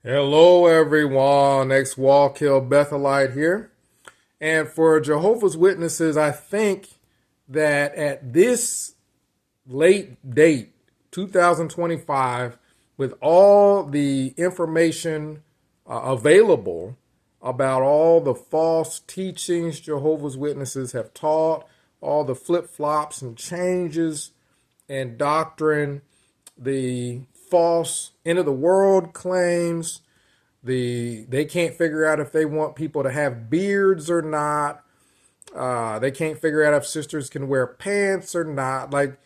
Hello, everyone. Ex-Wallkill Bethelite here. And for Jehovah's Witnesses, I think that at this late date, 2025, with all the information available about all the false teachings Jehovah's Witnesses have taught, all the flip-flops and changes in doctrine, the false end of the world claims, they can't figure out if they want people to have beards or not. They can't figure out if sisters can wear pants or not. Like,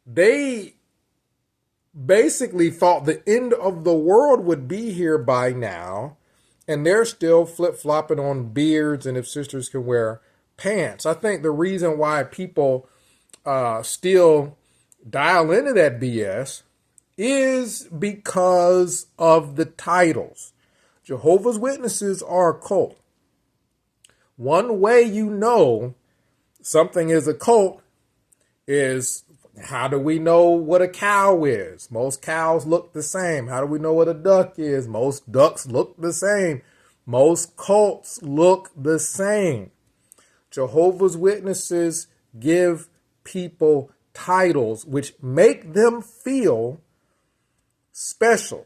they basically thought the end of the world would be here by now, and they're still flip-flopping on beards and if sisters can wear pants. I think the reason why people still dial into that BS is because of the titles. Jehovah's Witnesses are a cult. One way you know something is a cult is, how do we know what a cow is? Most cows look the same. How do we know what a duck is? Most ducks look the same. Most cults look the same. Jehovah's Witnesses give people titles which make them feel special.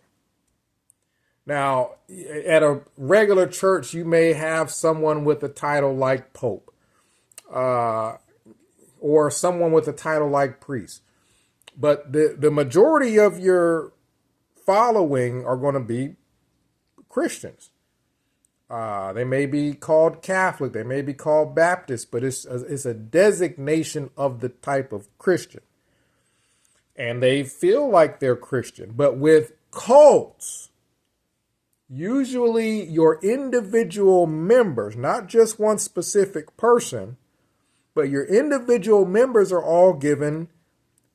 Now, at a regular church, you may have someone with a title like Pope, or someone with a title like priest. But the majority of your following are going to be Christians. They may be called Catholic, they may be called Baptist, but it's a designation of the type of Christian. And they feel like they're Christian. But with cults, usually your individual members, not just one specific person, but your individual members are all given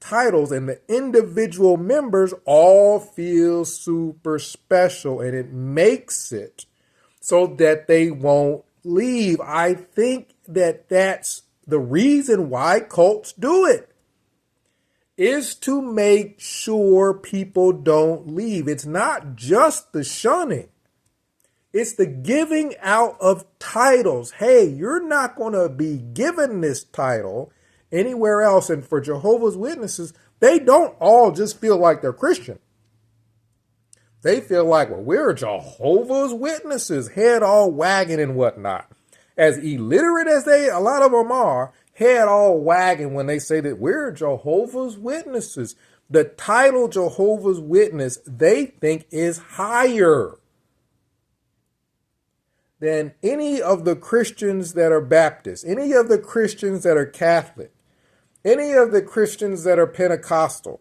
titles, and the individual members all feel super special, and it makes it so that they won't leave. I think that that's the reason why cults do it, is to make sure people don't leave. It's not just the shunning. It's the giving out of titles. Hey, you're not going to be given this title anywhere else. And for Jehovah's Witnesses, they don't all just feel like they're Christian. They feel like, well, we're Jehovah's Witnesses, head all wagging and whatnot. As illiterate as a lot of them are, head all wagging when they say that we're Jehovah's Witnesses. The title Jehovah's Witness, they think, is higher than any of the Christians that are Baptist, any of the Christians that are Catholic, any of the Christians that are Pentecostal.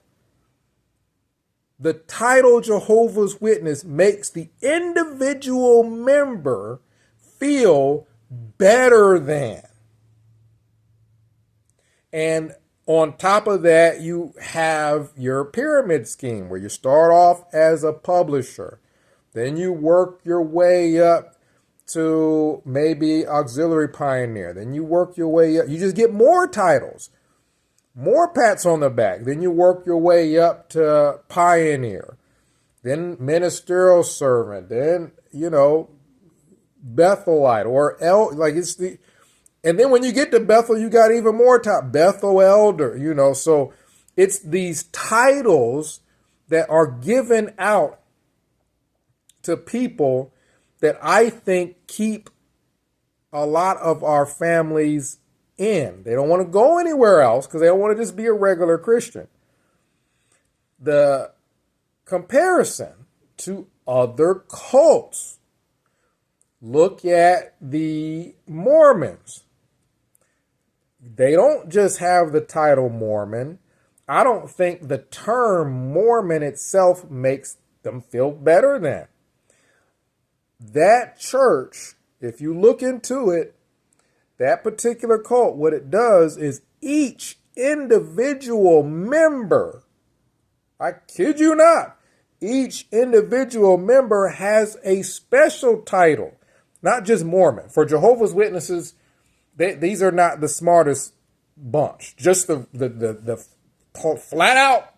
The title Jehovah's Witness makes the individual member feel better than. And on top of that, you have your pyramid scheme where you start off as a publisher. Then you work your way up to maybe auxiliary pioneer. Then you work your way up. You just get more titles, more pats on the back. Then you work your way up to pioneer. Then ministerial servant. Then, Bethelite or and then when you get to Bethel, you got even more top, Bethel elder, so it's these titles that are given out to people that I think keep a lot of our families in. They don't want to go anywhere else because they don't want to just be a regular Christian. The comparison to other cults. Look at the Mormons. They don't just have the title Mormon. I don't think the term Mormon itself makes them feel better than. That church, if you look into it, that particular cult, what it does is each individual member, I kid you not, each individual member has a special title, not just Mormon. For Jehovah's Witnesses, these are not the smartest bunch. Just the flat out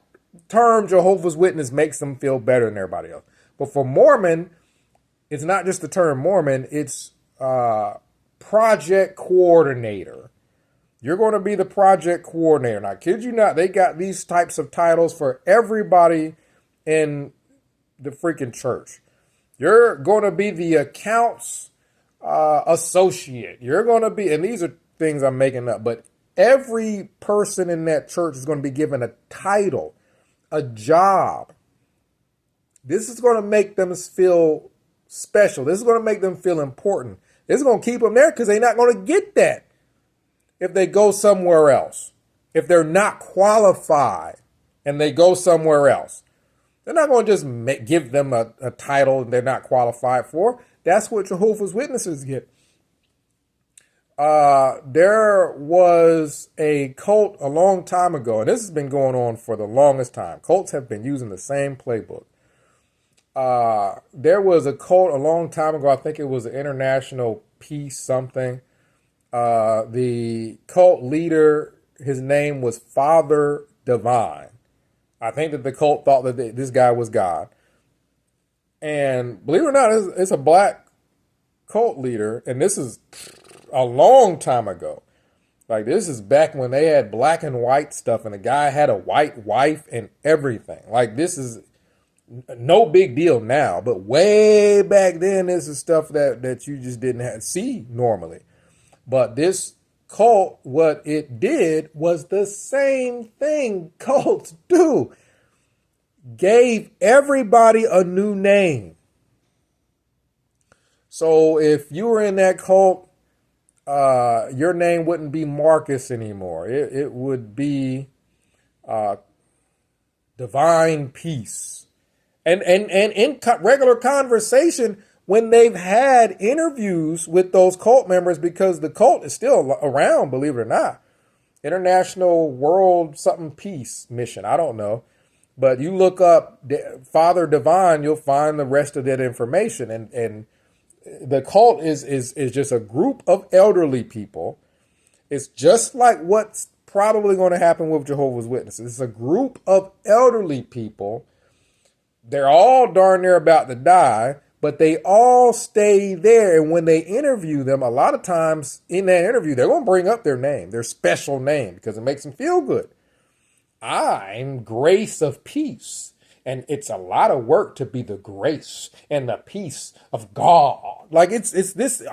term Jehovah's Witness makes them feel better than everybody else. But for Mormon, it's not just the term Mormon, it's project coordinator. You're going to be the project coordinator. And I kid you not, they got these types of titles for everybody in the freaking church. You're going to be the accounts associate. You're going to be, and these are things I'm making up, but every person in that church is going to be given a title, a job. This is going to make them feel special. This is going to make them feel important. This is going to keep them there because they're not going to get that if they go somewhere else. If they're not qualified and they go somewhere else, they're not going to just give them a title they're not qualified for. That's what Jehovah's Witnesses get. There was a cult a long time ago, and this has been going on for the longest time. Cults have been using the same playbook. There was a cult a long time ago. I think it was an International Peace something. The cult leader, his name was Father Divine. I think that the cult thought that this guy was God. And believe it or not, it's a black cult leader. And this is a long time ago. Like, this is back when they had black and white stuff. And the guy had a white wife and everything. Like, this is no big deal now. But way back then, this is stuff that you just didn't see normally. But this cult, what it did was the same thing cults do. Gave everybody a new name. So if you were in that cult, your name wouldn't be Marcus anymore. It would be Divine Peace. And in regular conversation, when they've had interviews with those cult members, because the cult is still around, believe it or not. International World something Peace Mission. I don't know. But you look up Father Divine, you'll find the rest of that information. And the cult is just a group of elderly people. It's just like what's probably going to happen with Jehovah's Witnesses. It's a group of elderly people. They're all darn near about to die, but they all stay there. And when they interview them, a lot of times in that interview, they're going to bring up their name, their special name, because it makes them feel good. I'm Grace of Peace. And it's a lot of work to be the grace and the peace of God. Like, it's this,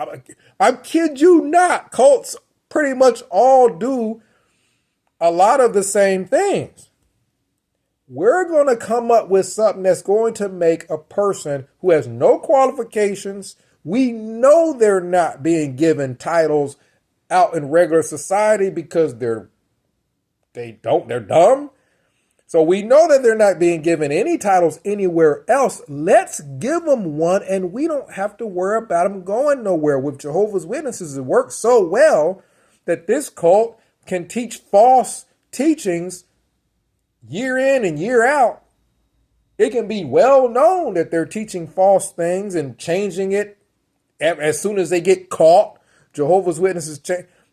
I kid you not, cults pretty much all do a lot of the same things. We're going to come up with something that's going to make a person who has no qualifications, we know they're not being given titles out in regular society because they're dumb. So we know that they're not being given any titles anywhere else. Let's give them one, and we don't have to worry about them going nowhere. With Jehovah's Witnesses, it works so well that this cult can teach false teachings year in and year out. It can be well known that they're teaching false things and changing it as soon as they get caught. Jehovah's Witnesses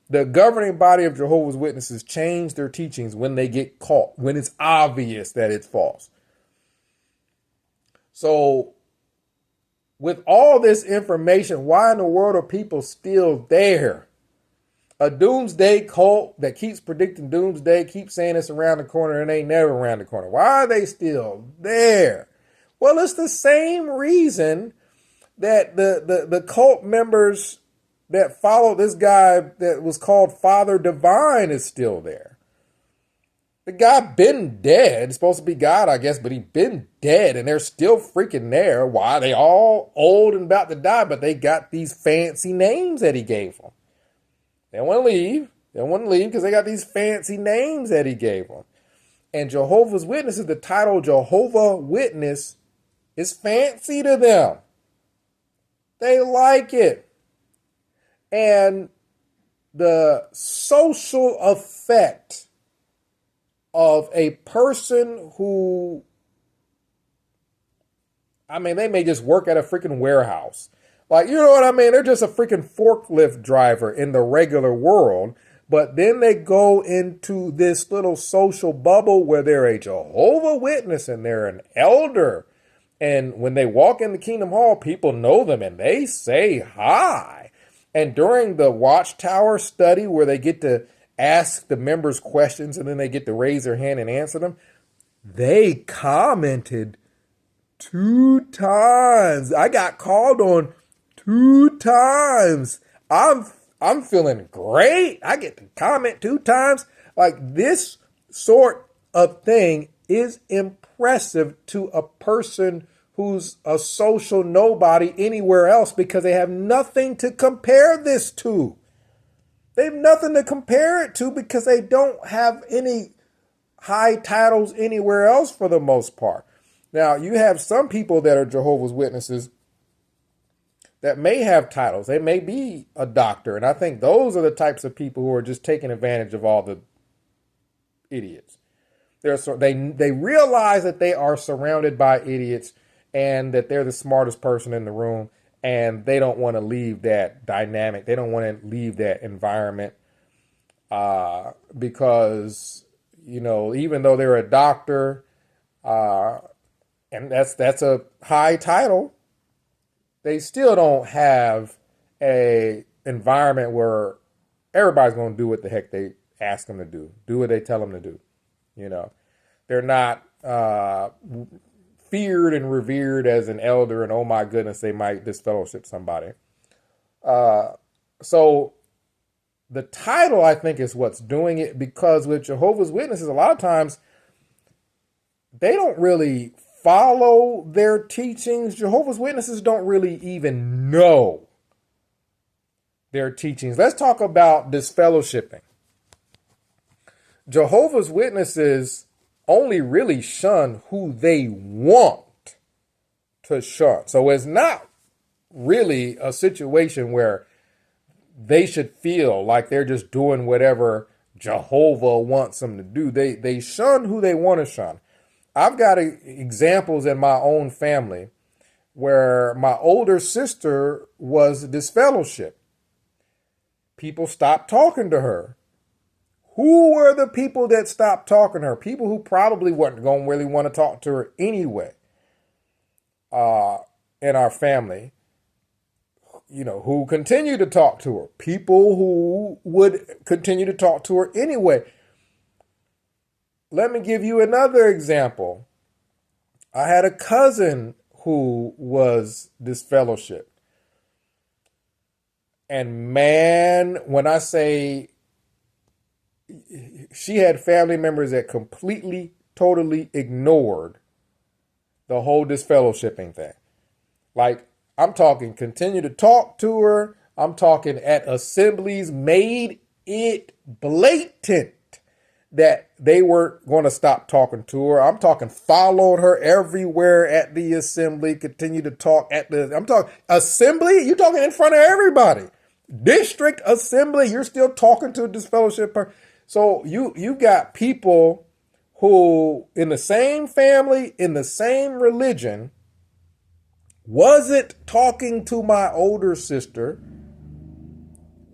the governing body of Jehovah's Witnesses change their teachings when they get caught, when it's obvious that it's false. So with all this information, why in the world are people still there? A doomsday cult that keeps predicting doomsday, keeps saying it's around the corner and ain't never around the corner. Why are they still there? Well, it's the same reason that the cult members that followed this guy that was called Father Divine is still there. The guy been dead. It's supposed to be God, I guess, but he been dead and they're still freaking there. Why? They all old and about to die, but they got these fancy names that he gave them. They don't want to leave. They don't want to leave because they got these fancy names that he gave them. And Jehovah's Witnesses, the title Jehovah Witness is fancy to them. They like it. And the social effect of a person who, they may just work at a freaking warehouse. Like, you know what I mean? They're just a freaking forklift driver in the regular world. But then they go into this little social bubble where they're a Jehovah Witness and they're an elder. And when they walk in the Kingdom Hall, people know them and they say hi. And during the Watchtower study where they get to ask the members questions and then they get to raise their hand and answer them, they commented 2 times. I got called on 2 times. I'm feeling great. I get to comment 2 times. Like, this sort of thing is impressive to a person who's a social nobody anywhere else because they have nothing to compare this to. They have nothing to compare it to because they don't have any high titles anywhere else for the most part. Now, you have some people that are Jehovah's Witnesses that may have titles. They may be a doctor. And I think those are the types of people who are just taking advantage of all the idiots. They realize that they are surrounded by idiots and that they're the smartest person in the room. And they don't want to leave that dynamic. They don't want to leave that environment because, you know, even though they're a doctor and that's a high title, they still don't have a environment where everybody's going to do what the heck they ask them to do what they tell them to do. You know, they're not feared and revered as an elder, and oh my goodness, they might disfellowship somebody. So the title, I think, is what's doing it, because with Jehovah's Witnesses, a lot of times they don't really follow their teachings. Jehovah's Witnesses don't really even know their teachings. Let's talk about disfellowshipping. Jehovah's Witnesses only really shun who they want to shun. So it's not really a situation where they should feel like they're just doing whatever Jehovah wants them to do. They shun who they want to shun. I've got examples in my own family where my older sister was disfellowshipped. People stopped talking to her. Who were the people that stopped talking to her? People who probably weren't going to really want to talk to her anyway in our family. You know, who continued to talk to her. People who would continue to talk to her anyway. Let me give you another example. I had a cousin who was disfellowshipped. And man, when I say she had family members that completely, totally ignored the whole disfellowshipping thing. Like, I'm talking continue to talk to her. I'm talking at assemblies made it blatant that they weren't going to stop talking to her. I'm talking followed her everywhere at the assembly, continue to talk I'm talking assembly. You're talking in front of everybody. District assembly. You're still talking to a disfellowship. So you got people who in the same family, in the same religion, wasn't talking to my older sister.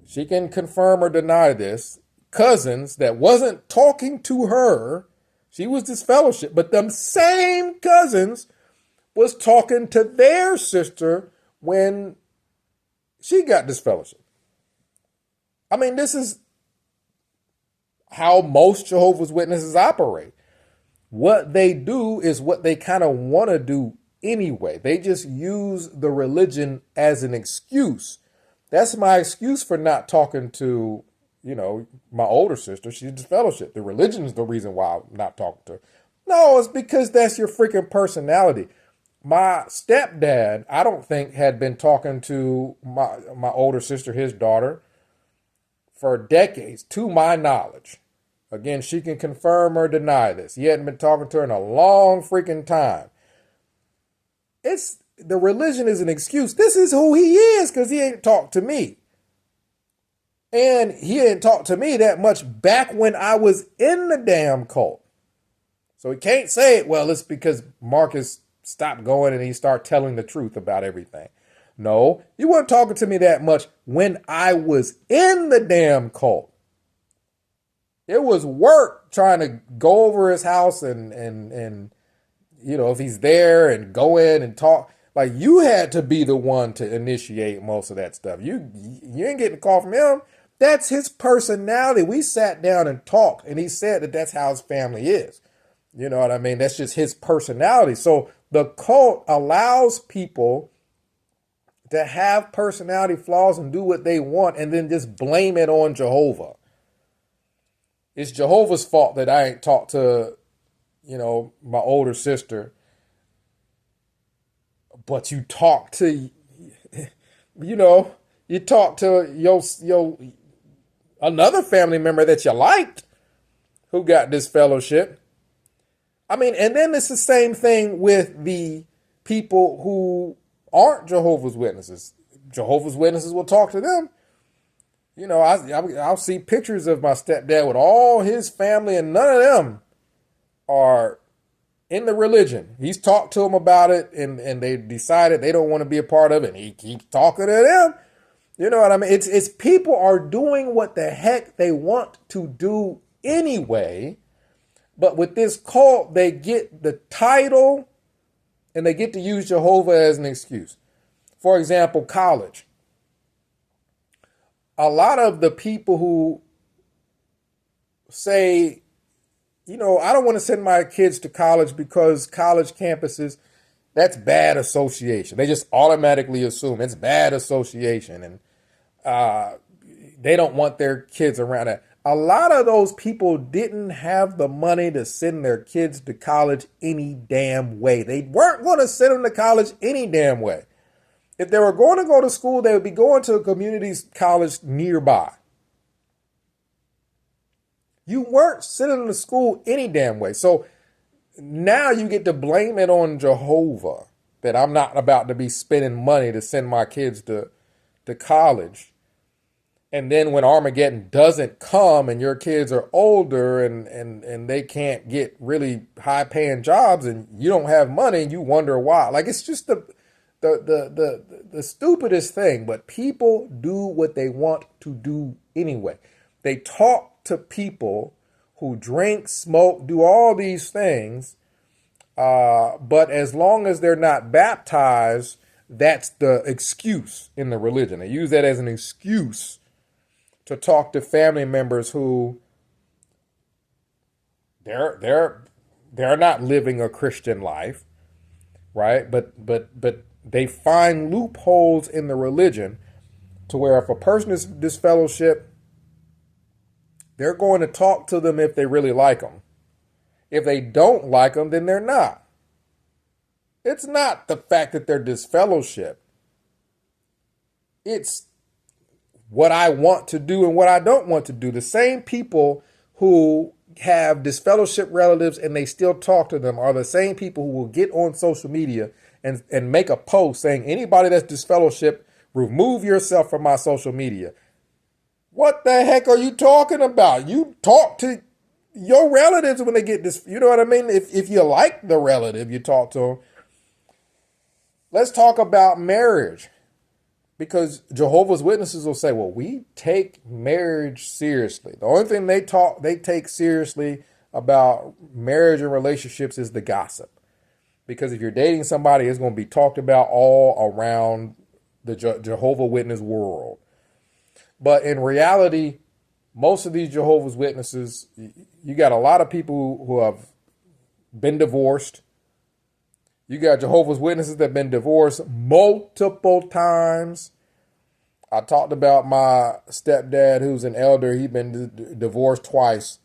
She can confirm or deny this. Cousins that wasn't talking to her. She was disfellowship, but them same cousins was talking to their sister when she got disfellowship. I mean, this is how most Jehovah's Witnesses operate. What they do is what they kind of want to do anyway. They just use the religion as an excuse. That's my excuse for not talking to, you know, my older sister. She's disfellowship. The religion is the reason why I'm not talking to her. No, it's because that's your freaking personality. My stepdad, I don't think, had been talking to my older sister, his daughter, for decades, to my knowledge. Again, she can confirm or deny this. He hadn't been talking to her in a long freaking time. The religion is an excuse. This is who he is because he ain't talked to me. And he didn't talk to me that much back when I was in the damn cult. So he can't say, well, it's because Marcus stopped going and he started telling the truth about everything. No, you weren't talking to me that much when I was in the damn cult. It was work trying to go over his house and if he's there and go in and talk. Like, you had to be the one to initiate most of that stuff. You ain't getting a call from him. That's his personality. We sat down and talked, and he said that that's how his family is. You know what I mean? That's just his personality. So the cult allows people to have personality flaws and do what they want and then just blame it on Jehovah. It's Jehovah's fault that I ain't talked to, my older sister. But you talk to, you talk to your another family member that you liked who got disfellowship. I mean, and then it's the same thing with the people who aren't Jehovah's Witnesses. Jehovah's Witnesses will talk to them. I'll see pictures of my stepdad with all his family, and none of them are in the religion. He's talked to them about it, and they decided they don't want to be a part of it, and he keeps talking to them. You know what I mean? It's people are doing what the heck they want to do anyway, but with this cult, they get the title, and they get to use Jehovah as an excuse. For example, college. A lot of the people who say, I don't want to send my kids to college because college campuses, that's bad association. They just automatically assume it's bad association, and they don't want their kids around that. A lot of those people didn't have the money to send their kids to college any damn way. They weren't going to send them to college any damn way. If they were going to go to school, they would be going to a community college nearby. You weren't sending them to school any damn way. So now you get to blame it on Jehovah that I'm not about to be spending money to send my kids to college. And then when Armageddon doesn't come and your kids are older and they can't get really high paying jobs and you don't have money, you wonder why. Like, it's just the stupidest thing, but people do what they want to do anyway. They talk to people who drink, smoke, do all these things, but as long as they're not baptized, that's the excuse in the religion. They use that as an excuse to talk to family members who they're not living a Christian life, right? But they find loopholes in the religion to where if a person is disfellowship, they're going to talk to them if they really like them. If they don't like them, then they're not. It's not the fact that they're disfellowship. It's what I want to do and what I don't want to do. The same people who have disfellowship relatives and they still talk to them are the same people who will get on social media and make a post saying, anybody that's disfellowship, remove yourself from my social media. What the heck are you talking about? You talk to your relatives when they get this. You know what I mean? If you like the relative, you talk to them. Let's talk about marriage. Because Jehovah's Witnesses will say, well, we take marriage seriously. The only thing they take seriously about marriage and relationships is the gossip. Because if you're dating somebody, it's going to be talked about all around the Jehovah's Witness world. But in reality, most of these Jehovah's Witnesses, you got a lot of people who have been divorced. You got Jehovah's Witnesses that have been divorced multiple times. I talked about my stepdad, who's an elder. He'd been divorced twice.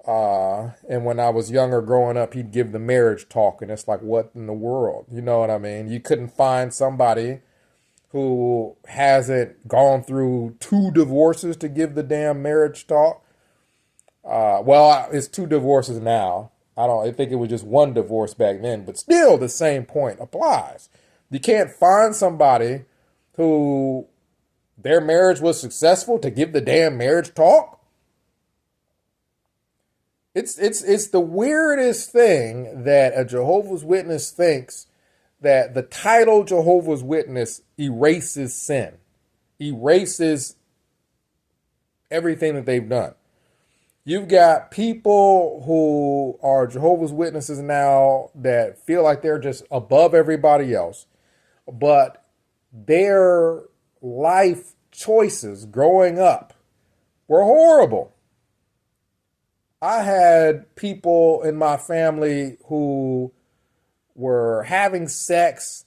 And when I was younger growing up, he'd give the marriage talk. And it's like, what in the world? You know what I mean? You couldn't find somebody who hasn't gone through 2 divorces to give the damn marriage talk. Well, it's 2 divorces now. I think it was just 1 divorce back then, but still the same point applies. You can't find somebody who their marriage was successful to give the damn marriage talk. It's the weirdest thing that a Jehovah's Witness thinks that the title Jehovah's Witness erases sin, erases everything that they've done. You've got people who are Jehovah's Witnesses now that feel like they're just above everybody else, but their life choices growing up were horrible. I had people in my family who were having sex,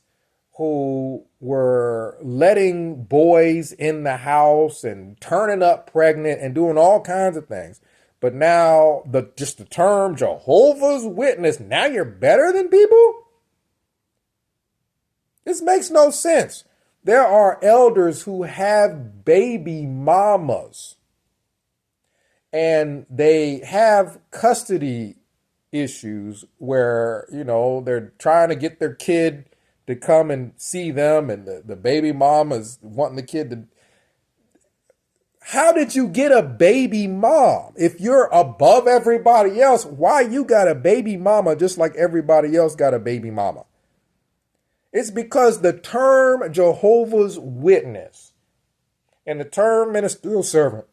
who were letting boys in the house and turning up pregnant and doing all kinds of things. But now just the term Jehovah's Witness, now you're better than people? This makes no sense. There are elders who have baby mamas and they have custody issues where, they're trying to get their kid to come and see them, and the baby mom is wanting the kid to. How did you get a baby mom? If you're above everybody else, why you got a baby mama just like everybody else got a baby mama? It's because the term Jehovah's Witness and the term ministerial servant,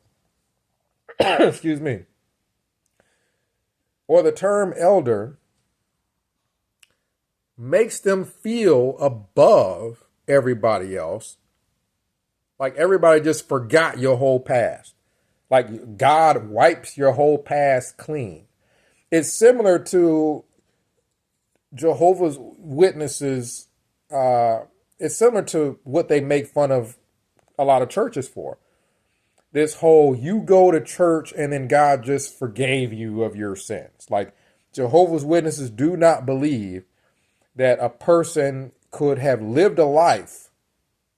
excuse me, or the term elder makes them feel above everybody else, like everybody just forgot your whole past, like God wipes your whole past clean. It's similar to Jehovah's Witnesses. It's similar to what they make fun of a lot of churches for. This whole, you go to church and then God just forgave you of your sins. Like, Jehovah's Witnesses do not believe that a person could have lived a life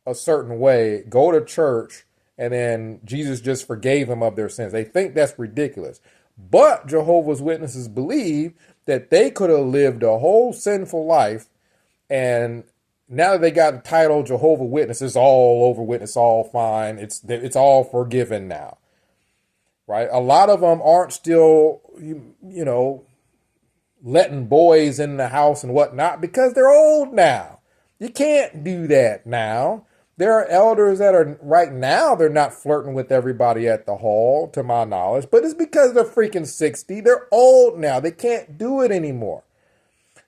a certain way, go to church, and then Jesus just forgave them of their sins. They think that's ridiculous. But Jehovah's Witnesses believe that they could have lived a whole sinful life, and now that they got the title Jehovah Witness, it's all over with, it's all fine, it's all forgiven now, right? A lot of them aren't still, letting boys in the house and whatnot because they're old now. You can't do that now. There are elders that are right now, they're not flirting with everybody at the hall, to my knowledge, but it's because they're freaking 60. They're old now. They can't do it anymore.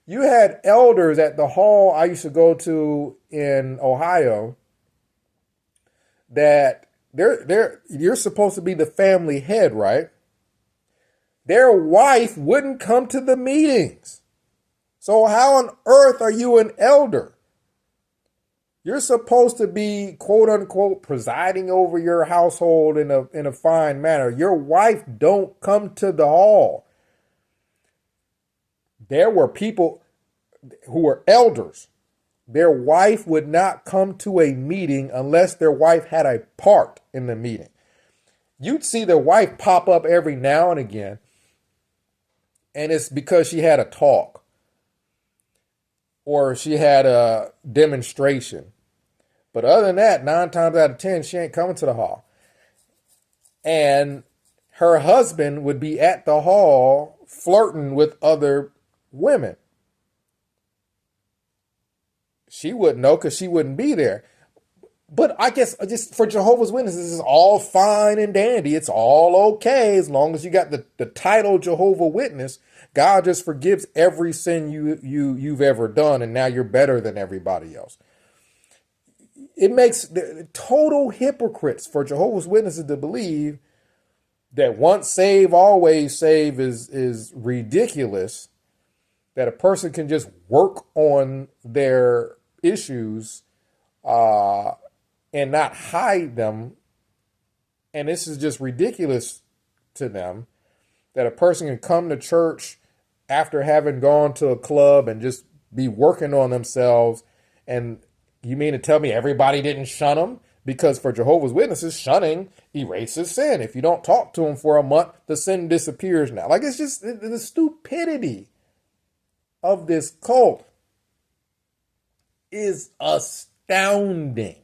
You had elders at the hall I used to go to in Ohio that you're supposed to be the family head, right? Their wife wouldn't come to the meetings. So how on earth are you an elder? You're supposed to be, quote unquote, presiding over your household in a fine manner. Your wife don't come to the hall. There were people who were elders. Their wife would not come to a meeting unless their wife had a part in the meeting. You'd see their wife pop up every now and again, and it's because she had a talk or she had a demonstration. But other than that, 9 times out of 10, she ain't coming to the hall. And her husband would be at the hall flirting with other women. She wouldn't know because she wouldn't be there. But I guess just for Jehovah's Witnesses, it's all fine and dandy. It's all okay as long as you got the title Jehovah Witness. God just forgives every sin you've ever done, and now you're better than everybody else. It makes the total hypocrites for Jehovah's Witnesses to believe that once saved, always saved is ridiculous. That a person can just work on their issues and not hide them. And this is just ridiculous to them, that a person can come to church after having gone to a club and just be working on themselves. And you mean to tell me everybody didn't shun them? Because for Jehovah's Witnesses, shunning erases sin. If you don't talk to them for a month, the sin disappears now. Like, it's just the stupidity of this cult is astounding.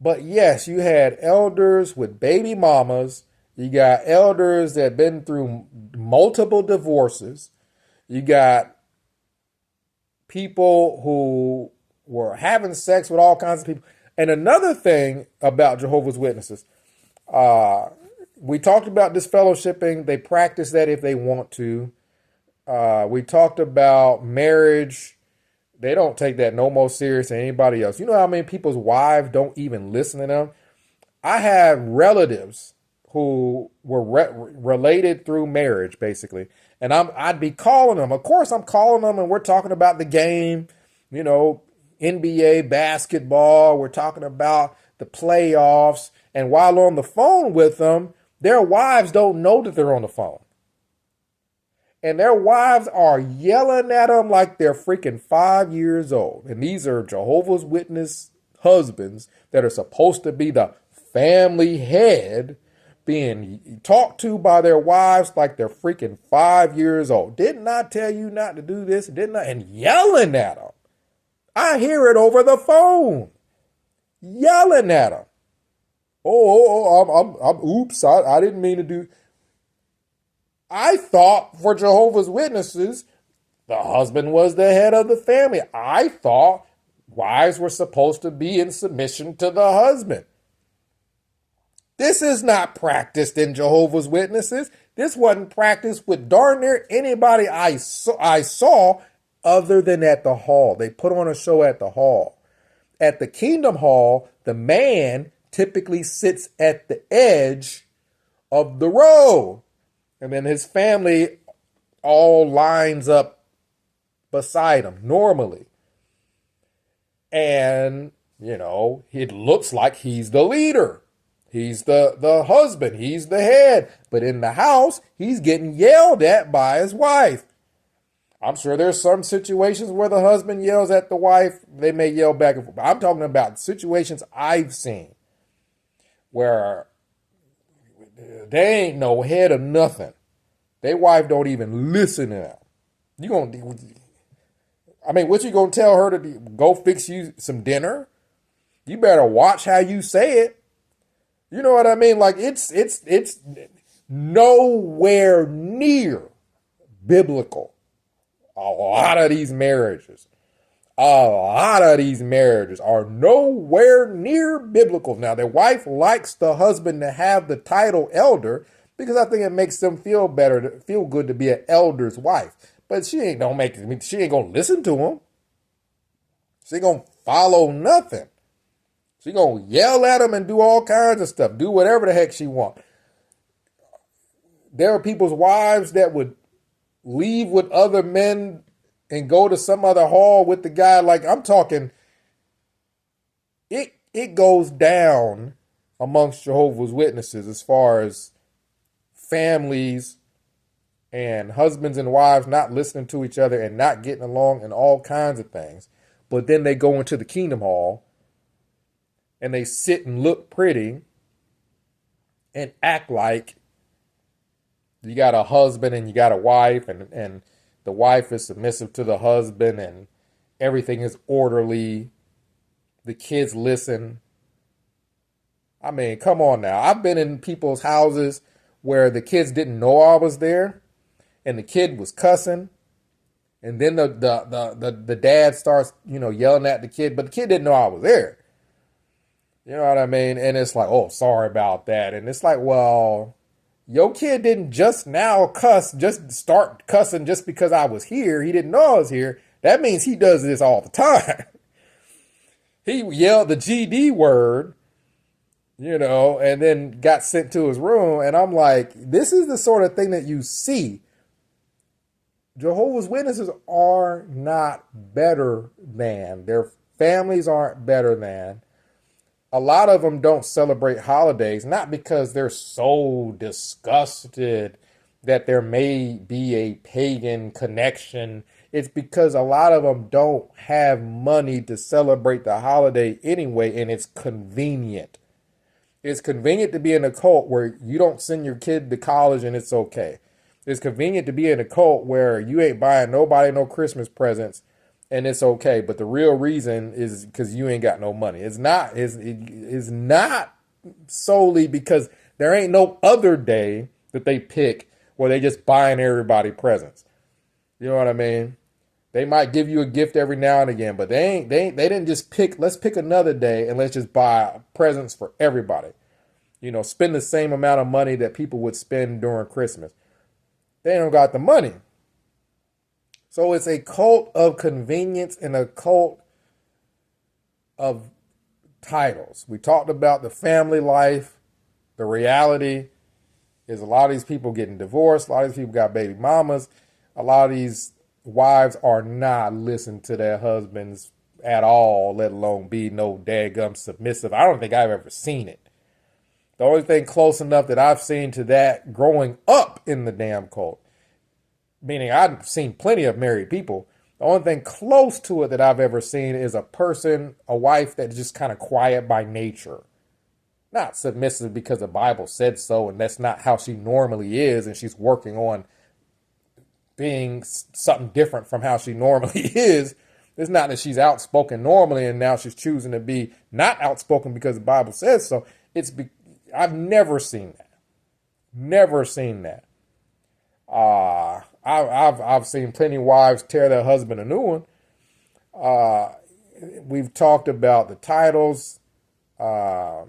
But yes, you had elders with baby mamas. You got elders that have been through multiple divorces. You got people who were having sex with all kinds of people. And another thing about Jehovah's Witnesses, we talked about disfellowshipping. They practice that if they want to. We talked about marriage. They don't take that no more serious than anybody else. You know how many people's wives don't even listen to them? I have relatives who were related through marriage, basically. And I'd be calling them. Of course, I'm calling them and we're talking about the game, you know, NBA basketball. We're talking about the playoffs. And while on the phone with them, their wives don't know that they're on the phone. And their wives are yelling at them like they're freaking 5 years old. And these are Jehovah's Witness husbands that are supposed to be the family head, being talked to by their wives like they're freaking 5 years old. Didn't I tell you not to do this? Didn't I? And yelling at them. I hear it over the phone. Yelling at them. Oops, I didn't mean to do. I thought for Jehovah's Witnesses, the husband was the head of the family. I thought wives were supposed to be in submission to the husband. This is not practiced in Jehovah's Witnesses. This wasn't practiced with darn near anybody I saw other than at the hall. They put on a show at the hall. At the Kingdom Hall, the man typically sits at the edge of the row. And then his family all lines up beside him normally. And, you know, it looks like he's the leader. He's the husband. He's the head. But in the house, he's getting yelled at by his wife. I'm sure there's some situations where the husband yells at the wife. They may yell back and forth. I'm talking about situations I've seen where they ain't no head of nothing. Their wife don't even listen to them. What you gonna tell her to do? Go fix you some dinner? You better watch how you say it. You know what I mean? Like it's nowhere near biblical. A lot of these marriages are nowhere near biblical. Now, their wife likes the husband to have the title elder because I think it makes them feel better, feel good to be an elder's wife. But she ain't gonna listen to him. She ain't gonna follow nothing. She gonna yell at him and do all kinds of stuff, do whatever the heck she wants. There are people's wives that would leave with other men and go to some other hall with the guy. Like I'm talking, it goes down amongst Jehovah's Witnesses as far as families and husbands and wives not listening to each other and not getting along and all kinds of things. But then they go into the Kingdom Hall and they sit and look pretty and act like you got a husband and you got a wife and the wife is submissive to the husband and everything is orderly. The kids listen. I mean, come on now. I've been in people's houses where the kids didn't know I was there and the kid was cussing. And then the dad starts, yelling at the kid, but the kid didn't know I was there. You know what I mean? And it's like, oh, sorry about that. And it's like, well, your kid didn't just now just start cussing just because I was here. He didn't know I was here. That means he does this all the time. He yelled the GD word, and then got sent to his room. And I'm like, this is the sort of thing that you see. Jehovah's Witnesses are not better than. Their families aren't better than. A lot of them don't celebrate holidays, not because they're so disgusted that there may be a pagan connection. It's because a lot of them don't have money to celebrate the holiday anyway, and it's convenient. It's convenient to be in a cult where you don't send your kid to college and it's okay. It's convenient to be in a cult where you ain't buying nobody no Christmas presents and it's okay. But the real reason is because you ain't got no money. It's not solely because there ain't no other day that they pick where they just buying everybody presents. You know what I mean? They might give you a gift every now and again, but they didn't just pick, let's pick another day and let's just buy presents for everybody. spend the same amount of money that people would spend during Christmas. They don't got the money. So it's a cult of convenience and a cult of titles. We talked about the family life. The reality is a lot of these people getting divorced. A lot of these people got baby mamas. A lot of these wives are not listening to their husbands at all, let alone be no daggum submissive. I don't think I've ever seen it. The only thing close enough that I've seen to that growing up in the damn cult, meaning I've seen plenty of married people, the only thing close to it that I've ever seen is a wife that's just kind of quiet by nature. Not submissive because the Bible said so, and that's not how she normally is, and she's working on being something different from how she normally is. It's not that she's outspoken normally, and now she's choosing to be not outspoken because the Bible says so. I've never seen that. Never seen that. I've seen plenty of wives tear their husband a new one. We've talked about the titles. The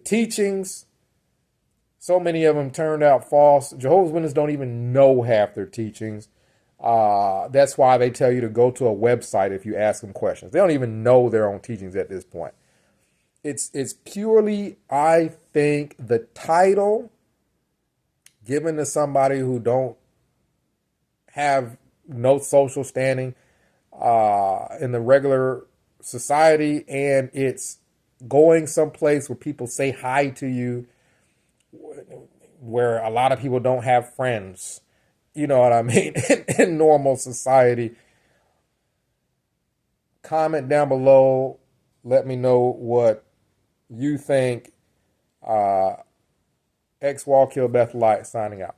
teachings. So many of them turned out false. Jehovah's Witnesses don't even know half their teachings. That's why they tell you to go to a website if you ask them questions. They don't even know their own teachings at this point. It's purely, I think, the title given to somebody who don't have no social standing in the regular society, and it's going someplace where people say hi to you, where a lot of people don't have friends. You know what I mean? In normal society. Comment down below. Let me know what you think. X Wall Kill Bethelite signing out.